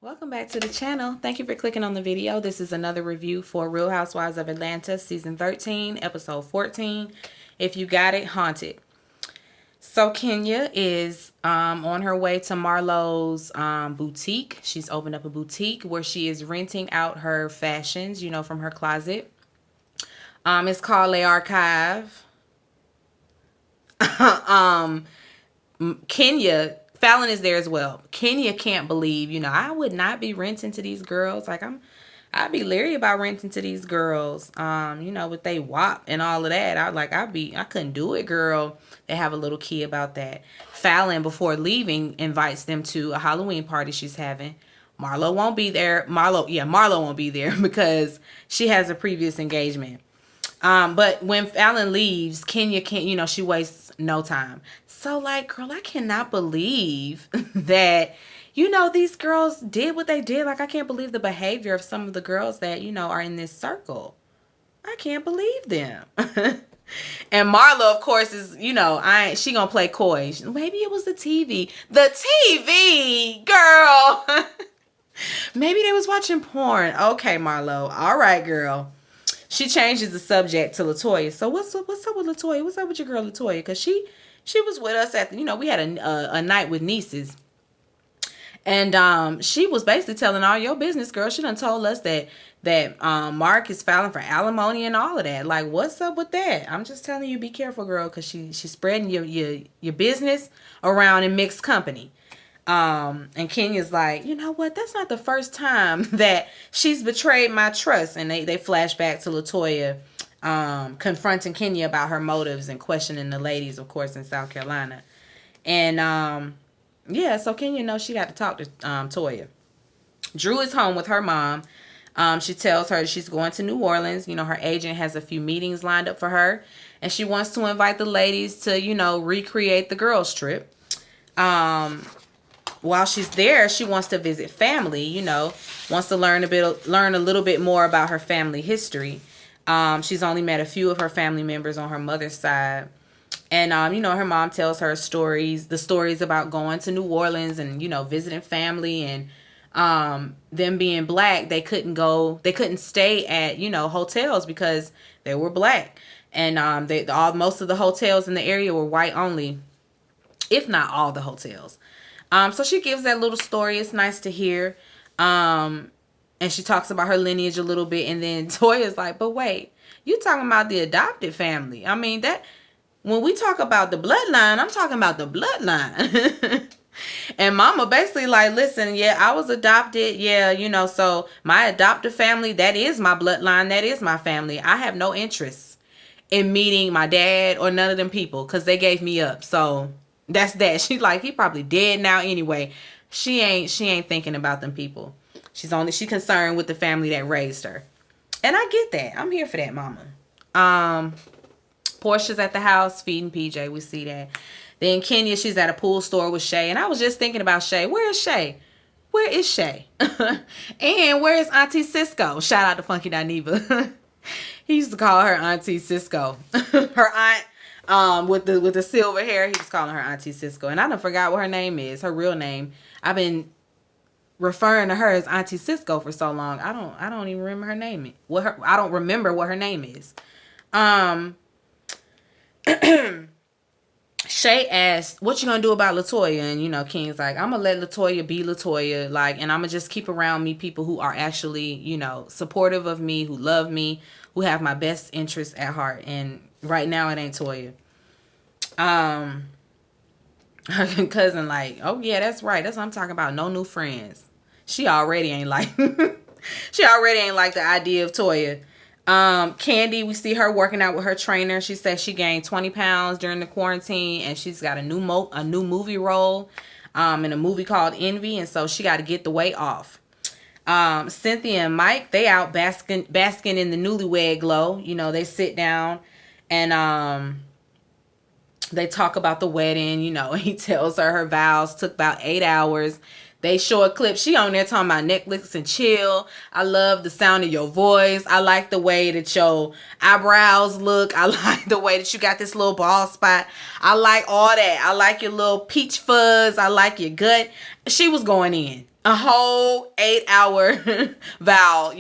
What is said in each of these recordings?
Welcome back to the channel. Thank you for clicking on the video. This is another review for Real Housewives of Atlanta, Season 13, Episode 14. If you got it, Haunted. So Kenya is on her way to Marlo's boutique. She's opened up a boutique where she is renting out her fashions, you know, from her closet. It's called Le Archive. Kenya, Fallon is there as well. Kenya can't believe, you know, I would not be renting to these girls. Like I'd be leery about renting to these girls. You know, with they WAP and all of that. I couldn't do it, girl. They have a little key about that. Fallon, before leaving, invites them to a Halloween party she's having. Marlo won't be there. Marlo won't be there because she has a previous engagement. But when Fallon leaves, Kenya can't, you know, she wastes no time. So, like, girl, I cannot believe that, you know, these girls did what they did. Like, I can't believe the behavior of some of the girls that, you know, are in this circle. I can't believe them. And Marlo, of course, is, you know, she gonna play coy. Maybe it was the TV. The TV, girl. Maybe they was watching porn. Okay, Marlo. All right, girl. She changes the subject to Latoya. So what's up with Latoya? What's up with your girl Latoya? Because she was with us at the, you know, we had a night with nieces. And she was basically telling all your business, girl. She done told us that Mark is filing for alimony and all of that. Like, what's up with that? I'm just telling you, be careful, girl, because she's spreading your business around in mixed company. And Kenya's like, you know what? That's not the first time that she's betrayed my trust. And they flash back to Latoya, confronting Kenya about her motives and questioning the ladies, of course, in South Carolina. And, yeah, so Kenya knows she got to talk to, Toya. Drew is home with her mom. She tells her she's going to New Orleans. You know, her agent has a few meetings lined up for her. And she wants to invite the ladies to, you know, recreate the girls' trip. While she's there, she wants to visit family, you know, wants to learn a little bit more about her family history. She's only met a few of her family members on her mother's side. And, you know, her mom tells her the stories about going to New Orleans and, you know, visiting family. And them being black, they couldn't stay at, you know, hotels because they were black. And most of the hotels in the area were white only, if not all the hotels. So she gives that little story. It's nice to hear. And she talks about her lineage a little bit. And then Toya's like, but wait, you talking about the adopted family. I mean, when we talk about the bloodline, I'm talking about the bloodline. And Mama basically like, listen, yeah, I was adopted. Yeah, you know, so my adopted family, that is my bloodline. That is my family. I have no interest in meeting my dad or none of them people because they gave me up. So that's that. She's like, he probably dead now anyway. She ain't thinking about them people. She's concerned with the family that raised her. And I get that. I'm here for that, mama. Portia's at the house feeding PJ. We see that. Then Kenya, she's at a pool store with Shay. And I was just thinking about Shay. Where is Shay? Where is Shay? And where is Auntie Cisco? Shout out to Funky Dineva. He used to call her Auntie Cisco. Her aunt, with the silver hair, he was calling her Auntie Cisco. And I done forgot what her name is, her real name. I've been referring to her as Auntie Cisco for so long. I don't even remember her name. I don't remember what her name is. Shay asked, what you gonna do about Latoya? And, you know, King's like, I'm gonna let Latoya be Latoya. Like, and I'm gonna just keep around me people who are actually, you know, supportive of me, who love me, who have my best interests at heart. And right now it ain't Toya. Her cousin like, oh yeah, that's right. That's what I'm talking about. No new friends. She already ain't like the idea of Toya. Candy, we see her working out with her trainer. She says she gained 20 pounds during the quarantine, and she's got a new movie role in a movie called Envy, and so she got to get the weight off. Cynthia and Mike, they out basking in the newlywed glow. You know, they sit down and they talk about the wedding. You know, he tells her vows took about 8 hours. They show a clip. She on there talking about Netflix and chill. I love the sound of your voice. I like the way that your eyebrows look. I like the way that you got this little bald spot. I like all that. I like your little peach fuzz. I like your gut. She was going in. A whole 8-hour vow,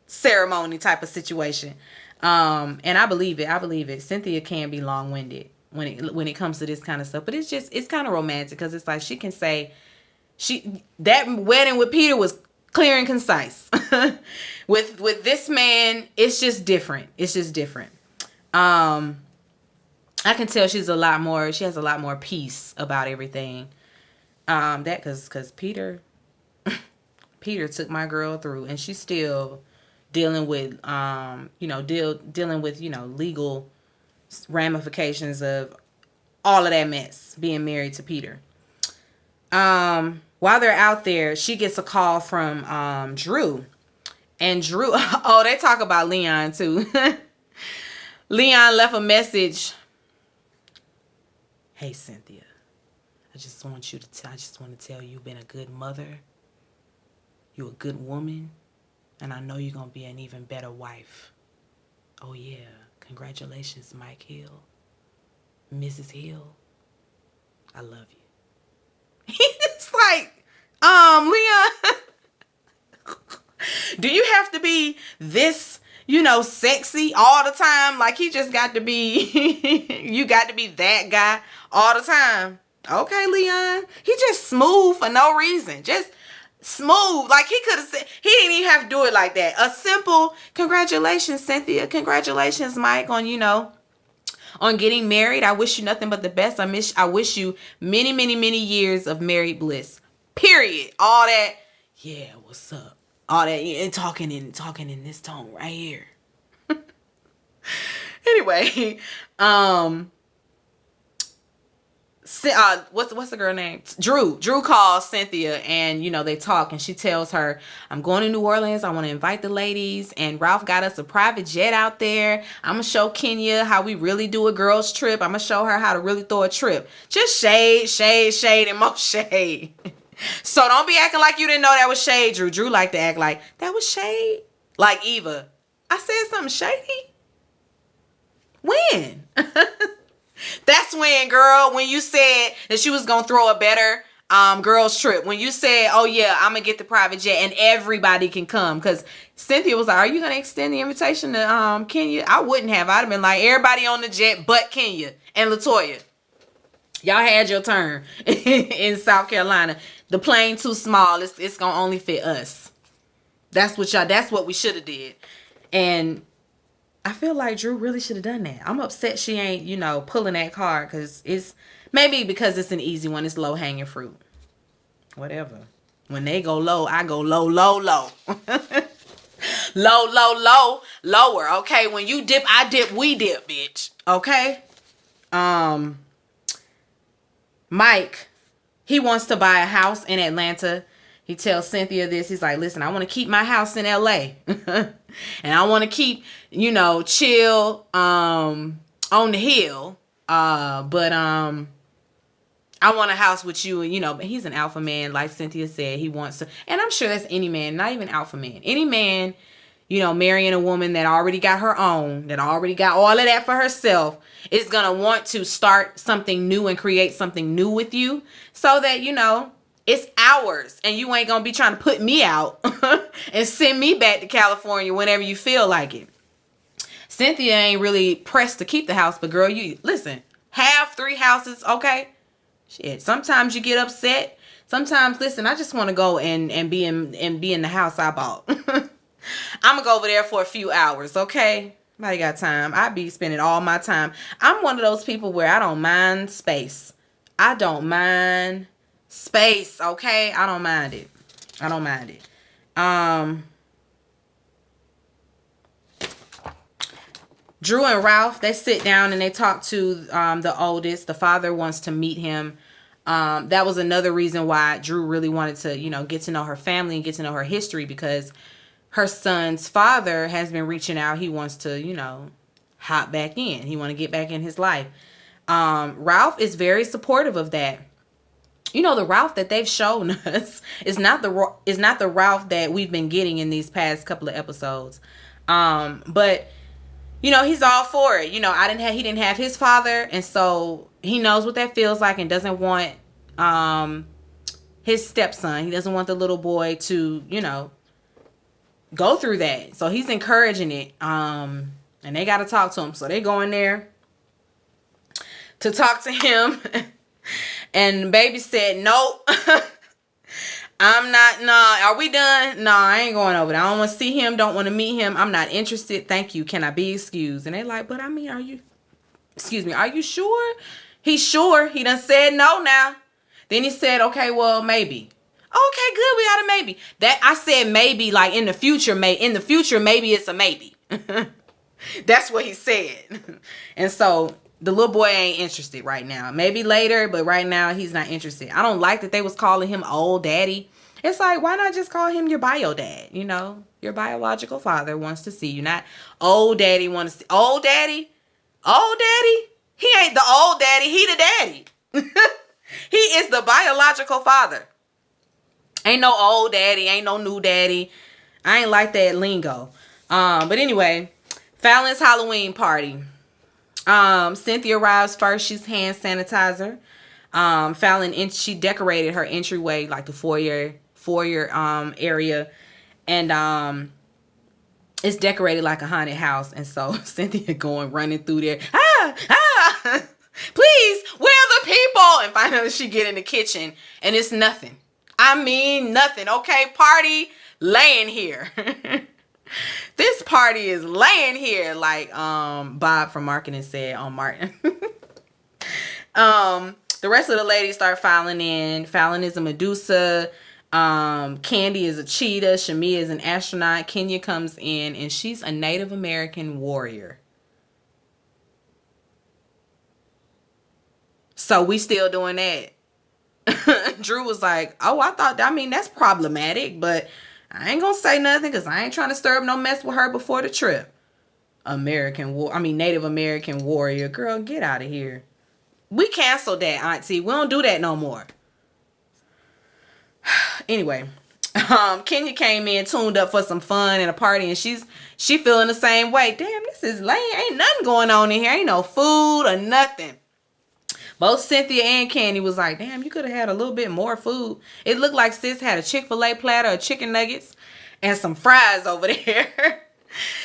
ceremony type of situation. And I believe it. Cynthia can be long-winded when it comes to this kind of stuff. But it's kind of romantic because it's like she can say, that wedding with Peter was clear and concise. with this man, it's just different. I can tell she has a lot more peace about everything. That because Peter took my girl through, and she's still dealing with dealing with legal ramifications of all of that mess, being married to Peter. While they're out there, she gets a call from Drew. And Drew, they talk about Leon too. Leon left a message. Hey, Cynthia, I just want to tell you, you've been a good mother. You're a good woman. And I know you're going to be an even better wife. Oh, yeah. Congratulations, Mike Hill. Mrs. Hill. I love you. It's like, Leon, do you have to be this, sexy all the time? Like, he just got to be, you got to be that guy all the time. Okay, Leon. He just smooth for no reason. Just smooth. Like, he could have said, he didn't even have to do it like that. A simple, congratulations, Cynthia. Congratulations, Mike, on getting married. I wish you nothing but the best. I wish you many, many, many years of married bliss. Period. All that. Yeah, what's up? All that and talking in this tone right here. Anyway, what's the girl name? Drew calls Cynthia, and they talk, and she tells her, I'm going to New Orleans. I want to invite the ladies, and Ralph got us a private jet out there. I'm gonna show Kenya how we really do a girls trip. I'm gonna show her how to really throw a trip. Just shade and more shade. So don't be acting like you didn't know that was shade, Drew. Drew like to act like that was shade. Like Eva, I said something shady. When? That's when, girl, when you said that she was going to throw a better girls trip. When you said, oh, yeah, I'm going to get the private jet and everybody can come. Because Cynthia was like, are you going to extend the invitation to Kenya? I wouldn't have. I'd have been like, everybody on the jet but Kenya and Latoya. Y'all had your turn in South Carolina. The plane too small. It's going to only fit us. That's what we should have did. And I feel like Drew really should have done that. I'm upset she ain't, pulling that card because it's an easy one. It's low hanging fruit. Whatever. When they go low, I go low. Low, lower. Okay. When you dip, I dip, we dip, bitch. Okay. Mike, he wants to buy a house in Atlanta. He tells Cynthia this. He's like, listen, I want to keep my house in LA. And I want to keep, chill on the hill. But I want a house with you. And, but he's an alpha man. Like Cynthia said, he wants to. And I'm sure that's any man, not even alpha man. Any man, marrying a woman that already got her own, that already got all of that for herself, is going to want to start something new and create something new with you so that, it's ours, and you ain't gonna be trying to put me out and send me back to California whenever you feel like it. Cynthia ain't really pressed to keep the house, but girl, you listen, have 3 houses, okay? Shit, sometimes you get upset. Sometimes, listen, I just want to go and be in the house I bought. I'm gonna go over there for a few hours, okay? Nobody got time. I be spending all my time. I'm one of those people where I don't mind space. I don't mind space, okay? I don't mind it. Drew and Ralph, they sit down and they talk to the oldest. The father wants to meet him. That was another reason why Drew really wanted to, get to know her family and get to know her history, because her son's father has been reaching out. He wants to, hop back in. He want to get back in his life. Ralph is very supportive of that. the Ralph that they've shown us is not the Ralph that we've been getting in these past couple of episodes. But he's all for it. He didn't have his father, and so he knows what that feels like and doesn't want his stepson. He doesn't want the little boy to, go through that. So he's encouraging it. And they got to talk to him. So they go in there to talk to him. And baby said, nope. I'm not, nah, are we done? Nah, I ain't going over there. I don't want to see him. Don't want to meet him. I'm not interested. Thank you. Can I be excused? And they like, but I mean, are you sure? He's sure. He done said no now. Then he said, okay, well, maybe. Okay, good. We got a maybe. That I said maybe like in the future, maybe it's a maybe. That's what he said. And so the little boy ain't interested right now. Maybe later, but right now he's not interested. I don't like that they was calling him old daddy. It's like, why not just call him your bio dad? Your biological father wants to see you, not old daddy wants to see. Old daddy? Old daddy? He ain't the old daddy. He the daddy. He is the biological father. Ain't no old daddy. Ain't no new daddy. I ain't like that lingo. But anyway, Fallon's Halloween party. Cynthia arrives first. She's hand sanitizer. Fallon, she decorated her entryway, like the foyer area, and it's decorated like a haunted house. And so Cynthia running through there. Please, where are the people? And finally she get in the kitchen and it's nothing. I mean nothing. Okay, party laying here. This party is laying here, like Bob from marketing said on Martin. The rest of the ladies start filing in. Fallon is a Medusa. Candy is a cheetah. Shamia is an astronaut. Kenya comes in and she's a Native American warrior. So we still doing that. Drew was like, oh, that's problematic, but I ain't gonna say nothing because I ain't trying to stir up no mess with her before the trip. Native American warrior. Girl, get out of here. We canceled that, Auntie. We don't do that no more. Anyway, Kenya came in tuned up for some fun and a party, and she feeling the same way. Damn, this is lame. Ain't nothing going on in here. Ain't no food or nothing. Both Cynthia and Candy was like, damn, you could have had a little bit more food. It looked like sis had a Chick-fil-A platter of chicken nuggets and some fries over there.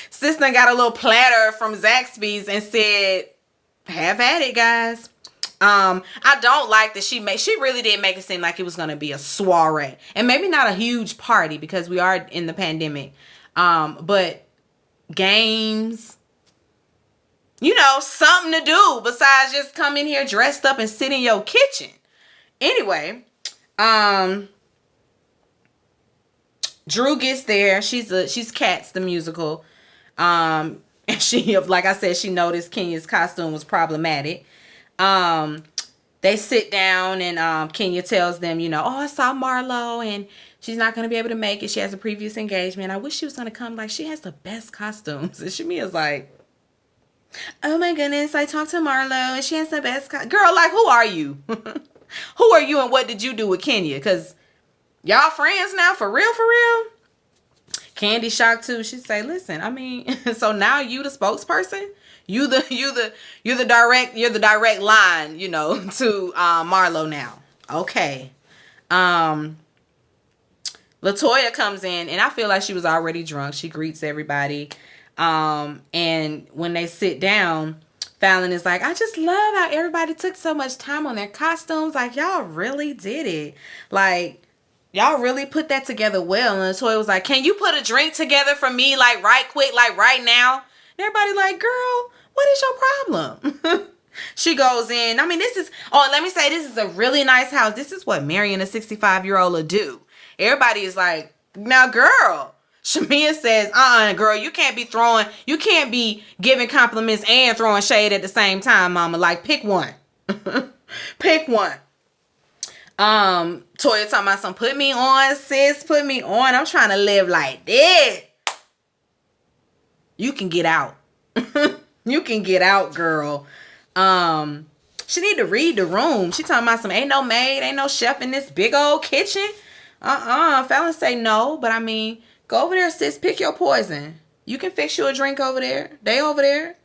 Sis done got a little platter from Zaxby's and said, have at it, guys. I don't like that she really did make it seem like it was going to be a soiree. And maybe not a huge party because we are in the pandemic. But games, something to do besides just come in here dressed up and sit in your kitchen. Anyway, Drew gets there. She's Cats the musical. And she, like I said, she noticed Kenya's costume was problematic. They sit down and Kenya tells them, I saw Marlo and she's not going to be able to make it. She has a previous engagement. I wish she was going to come. Like, she has the best costumes. And Shamia's like, oh my goodness, I talked to Marlo and she has the best girl, like, who are you? Who are you and what did you do with Kenya? Because y'all friends now, for real, for real? Candy shocked too. She say, listen, so now you the spokesperson? You're the direct line, to Marlo now. Okay. Latoya comes in and I feel like she was already drunk. She greets everybody. And when they sit down, Fallon is like, I just love how everybody took so much time on their costumes. Like, y'all really did it. Like, y'all really put that together well. And Toya was like, can you put a drink together for me, like, right quick, like, right now? And everybody like, girl, what is your problem? She goes in. This is a really nice house. This is what Marion, a 65-year-old, will do. Everybody is like, now, girl. Shamia says, girl, you can't be giving compliments and throwing shade at the same time, mama. Like, pick one. Pick one. Toya talking about some, put me on, sis, put me on. I'm trying to live like this. You can get out. You can get out, girl. She need to read the room. She talking about some ain't no maid, ain't no chef in this big old kitchen. Fallon say no, but I mean, go over there, sis, pick your poison. You can fix you a drink over there. They over there.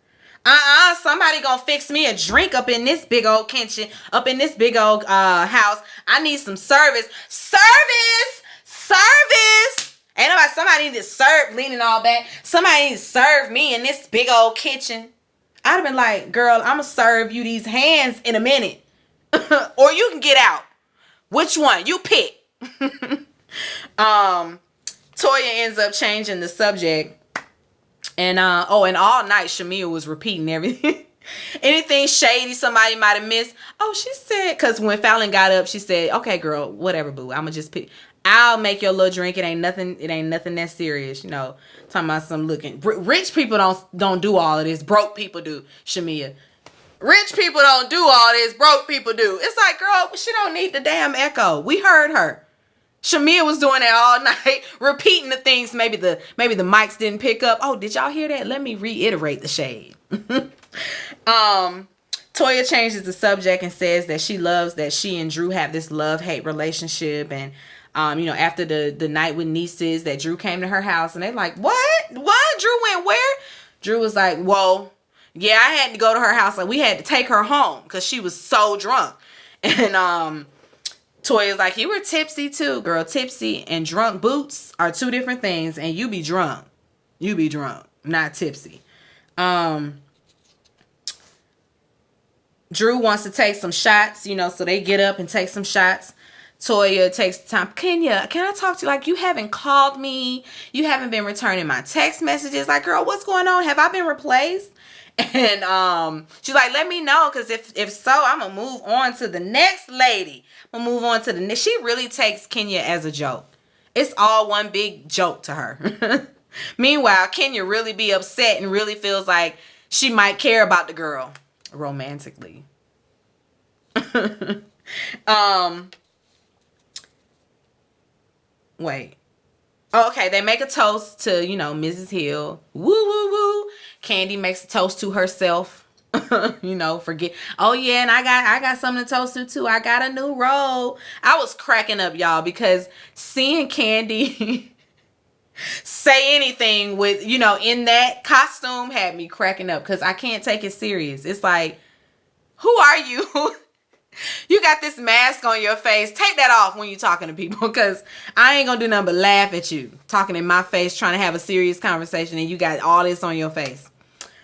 Somebody gonna fix me a drink up in this big old kitchen, up in this big old house. I need some service. Service. Ain't nobody, somebody need to serve, leaning all back. Somebody need to serve me in this big old kitchen. I'd have been like, girl, I'm gonna serve you these hands in a minute. Or you can get out. Which one? You pick. Toya ends up changing the subject. And and all night Shamia was repeating everything. Anything shady somebody might have missed. Oh, she said, because when Fallon got up, she said, okay, girl, whatever, boo. I'ma just pick. I'll make your little drink. It ain't nothing that serious, you know. Talking about some looking. Rich people don't do all of this. Broke people do, Shamia. Rich people don't do all this. Broke people do. It's like, girl, she don't need the damn echo. We heard her. Shamia was doing that all night, repeating the things maybe the mics didn't pick up. Oh, did y'all hear that? Let me reiterate the shade. Toya changes the subject and says that she loves that she and Drew have this love-hate relationship. And, after the night with nieces, that Drew came to her house and they like, what? Drew went where? Drew was like, whoa, yeah, I had to go to her house. Like, we had to take her home because she was so drunk. And, Toya's like, you were tipsy too, girl. Tipsy and drunk boots are two different things. And you be drunk. You be drunk, not tipsy. Drew wants to take some shots, so they get up and take some shots. Toya takes the time. Kenya, can I talk to you? Like, you haven't called me. You haven't been returning my text messages. Like, girl, what's going on? Have I been replaced? And she's like, let me know, because if so, I'm gonna move on to the next lady. I'm gonna move on to the next. She really takes Kenya as a joke. It's all one big joke to her. Meanwhile, Kenya really be upset and really feels like she might care about the girl romantically. Wait. Oh, okay, they make a toast to, Mrs. Hill. Woo, woo, woo. Candy makes a toast to herself. Forget. Oh, yeah, and I got something to toast to, too. I got a new role. I was cracking up, y'all, because seeing Candy say anything with, in that costume had me cracking up because I can't take it serious. It's like, who are you? You got this mask on your face. Take that off when you're talking to people, because I ain't gonna do nothing but laugh at you talking in my face, trying to have a serious conversation, and you got all this on your face.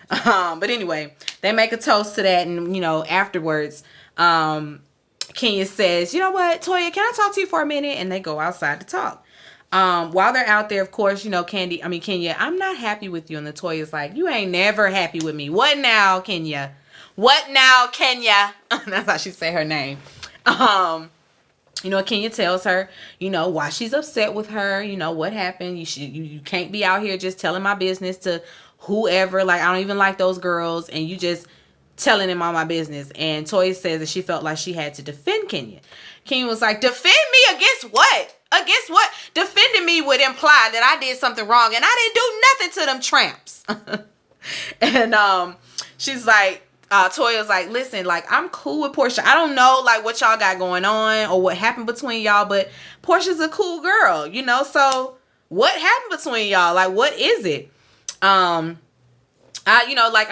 But anyway, they make a toast to that, and afterwards, Kenya says, you know what, Toya, can I talk to you for a minute? And they go outside to talk. While they're out there, of course, Kenya, I'm not happy with you. And the Toya's like, you ain't never happy with me. What now, Kenya? What now, Kenya? That's how she say her name. Kenya tells her, why she's upset with her. What happened. You can't be out here just telling my business to whoever. Like, I don't even like those girls. And you just telling them all my business. And Toya says that she felt like she had to defend Kenya. Kenya was like, defend me against what? Against what? Defending me would imply that I did something wrong. And I didn't do nothing to them tramps. And she's like, Toya's like, listen, like, I'm cool with Portia. I don't know, like, what y'all got going on or what happened between y'all, but Portia's a cool girl, so what happened between y'all? Like, what is it?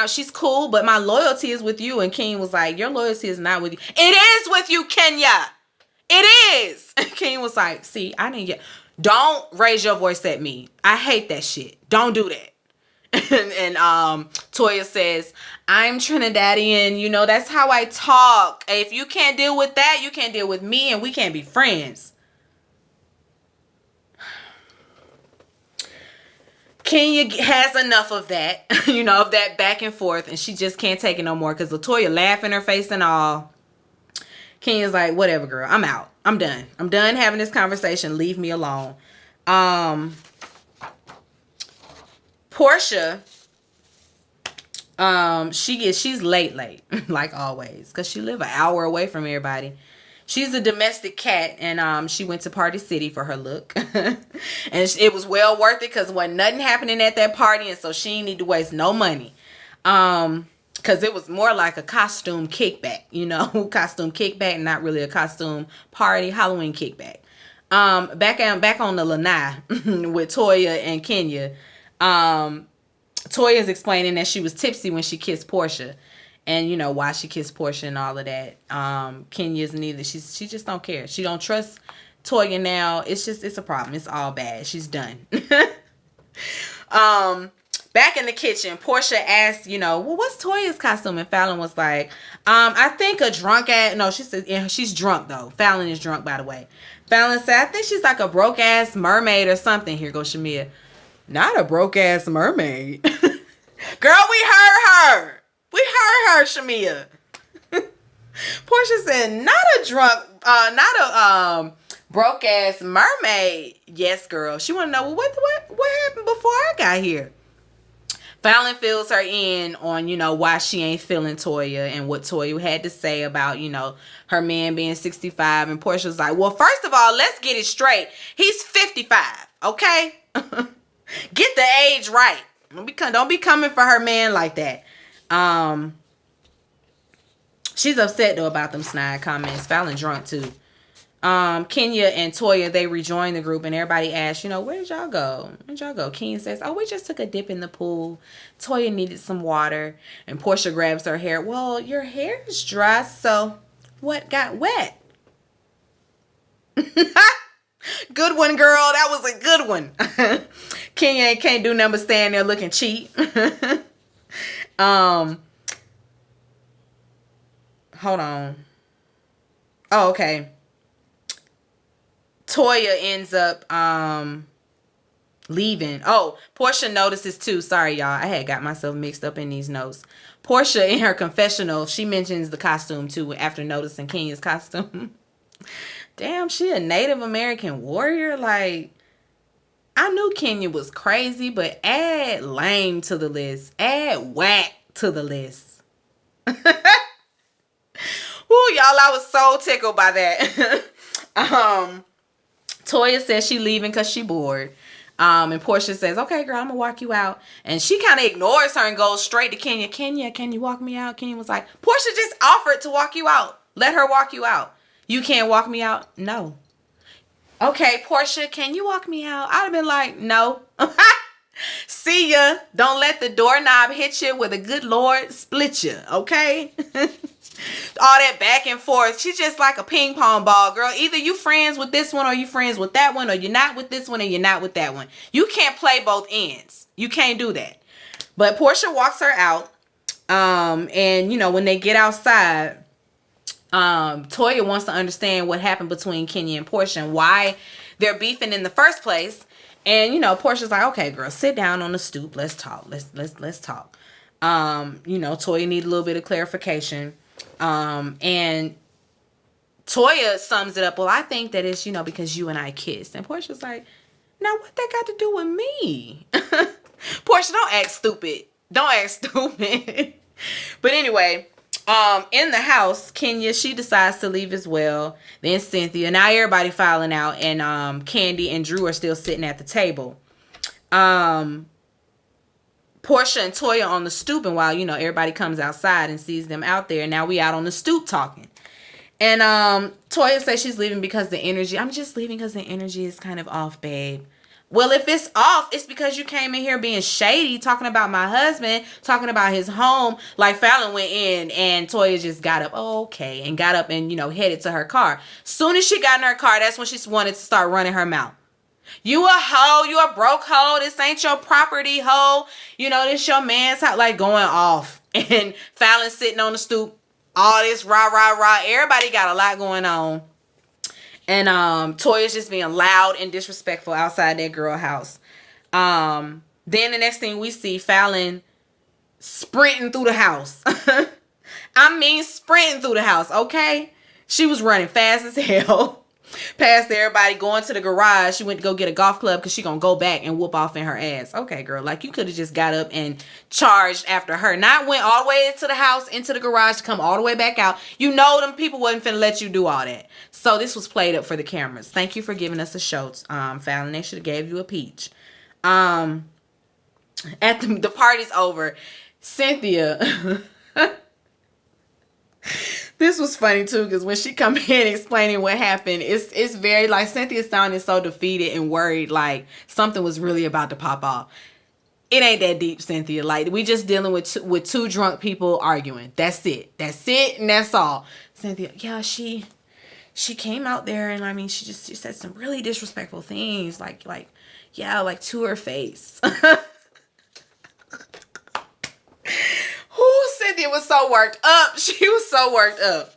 She's cool, but my loyalty is with you. And King was like, your loyalty is not with you. It is with you, Kenya. It is. And King was like, see, I didn't get, don't raise your voice at me. I hate that shit. Don't do that. And Toya says, I'm Trinidadian, that's how I talk. If you can't deal with that, you can't deal with me, and we can't be friends. Kenya has enough of that, of that back and forth, and she just can't take it no more, because Latoya laugh in her face and all. Kenya's like, whatever, girl, I'm out. I'm done. I'm done having this conversation. Leave me alone. Portia, she's late, like always, because she live an hour away from everybody. She's a domestic cat, and she went to Party City for her look. And it was well worth it, because wasn't nothing happening at that party, and so she didn't need to waste no money. because it was more like a costume kickback, costume kickback, not really a costume party, Halloween kickback. Back on the lanai with Toya and Kenya. Toya's explaining that she was tipsy when she kissed Portia, and why she kissed Portia and all of that. Kenya's neither. She just don't care. She don't trust Toya now. It's a problem. It's all bad. She's done. Back in the kitchen, Portia asked, well, what's Toya's costume? And Fallon was like, I think a drunk ass. No, she said, yeah, she's drunk though. Fallon is drunk, by the way. Fallon said, I think she's like a broke ass mermaid or something. Here goes Shamia. Not a broke ass mermaid. Girl, we heard her. We heard her, Shamia. Portia said, not a broke ass mermaid. Yes, girl. She want to know, well, what happened before I got here? Fallon fills her in on, why she ain't feeling Toya and what Toya had to say about, her man being 65. And Portia's like, well, first of all, let's get it straight. He's 55, okay? Get the age right. Don't be coming for her man like that. She's upset, though, about them snide comments. Fallon drunk, too. Kenya and Toya, they rejoin the group, and everybody asks, where did y'all go? Where'd y'all go? Kenya says, oh, we just took a dip in the pool. Toya needed some water, and Portia grabs her hair. Well, your hair is dry, so what got wet? Good one, girl. That was a good one. Kenya can't do nothing but stand there looking cheap. Hold on. Oh, okay. Toya ends up leaving. Oh, Portia notices too. Sorry, y'all. I had got myself mixed up in these notes. Portia, in her confessional, she mentions the costume too after noticing Kenya's costume. Damn, she a Native American warrior? Like, I knew Kenya was crazy, but add lame to the list. Add whack to the list. Woo, y'all, I was so tickled by that. Toya says she leaving because she bored. And Portia says, okay, girl, I'm going to walk you out. And she kind of ignores her and goes straight to Kenya. Kenya, can you walk me out? Kenya was like, Portia just offered to walk you out. Let her walk you out. You can't walk me out? No. Okay, Portia, can you walk me out? I'd have been like, no. See ya. Don't let the doorknob hit you with a good Lord split you, okay? All that back and forth. She's just like a ping pong ball, girl. Either you friends with this one or you friends with that one, or you're not with this one and you're not with that one. You can't play both ends. You can't do that. But Portia walks her out. And, when they get outside, Toya wants to understand what happened between Kenya and Portia and why they're beefing in the first place. And, Portia's like, okay, girl, sit down on the stoop. Let's talk. Let's talk. Toya need a little bit of clarification. And Toya sums it up. Well, I think that it's, because you and I kissed. And Portia's like, now what that got to do with me? Portia, don't act stupid. Don't act stupid. But anyway, in the house, Kenya, she decides to leave as well. Then Cynthia. Now everybody filing out, and Candy and Drew are still sitting at the table. Portia and Toya on the stoop, and while everybody comes outside and sees them out there, now we out on the stoop talking. And Toya says she's leaving because the energy. I'm just leaving because the energy is kind of off, babe. Well, if it's off, it's because you came in here being shady, talking about my husband, talking about his home. Like Fallon went in and Toya just got up. Oh, okay. And got up and, headed to her car. Soon as she got in her car, that's when she wanted to start running her mouth. You a hoe. You a broke hoe. This ain't your property, hoe. This your man's house. Like going off. And Fallon sitting on the stoop. All this rah, rah, rah. Everybody got a lot going on. And Toya's just being loud and disrespectful outside that girl house. Then the next thing we see, Fallon sprinting through the house. I mean sprinting through the house, okay? She was running fast as hell. Past everybody, going to the garage. She went to go get a golf club because she gonna go back and whoop off in her ass. Okay, girl, like you could have just got up and charged after her. Not went all the way into the house, into the garage to come all the way back out. Them people wasn't finna let you do all that. So this was played up for the cameras. Thank you for giving us a show, Fallon. They should have gave you a peach. At the party's over, Cynthia This was funny too, because when she come in explaining what happened, it's very like Cynthia sounded so defeated and worried, like something was really about to pop off. It ain't that deep, Cynthia. Like, we just dealing with two drunk people arguing. That's it, and that's all. Cynthia, yeah, she came out there, and I mean, she said some really disrespectful things, like yeah, like to her face. Ooh, Cynthia was so worked up. She was so worked up.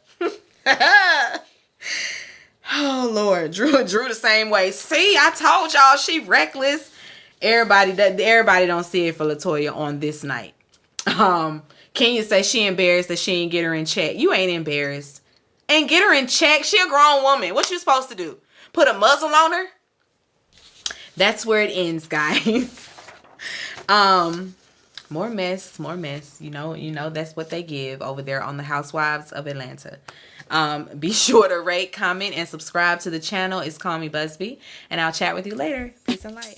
Oh, Lord. Drew the same way. See, I told y'all she reckless. Everybody don't see it for Latoya on this night. Kenya say she embarrassed that she ain't get her in check. You ain't embarrassed. And get her in check. She a grown woman. What you supposed to do? Put a muzzle on her? That's where it ends, guys. More mess. You know that's what they give over there on the Housewives of Atlanta. Be sure to rate, comment, and subscribe to the channel. It's Call Me Busby, and I'll chat with you later. Peace and light.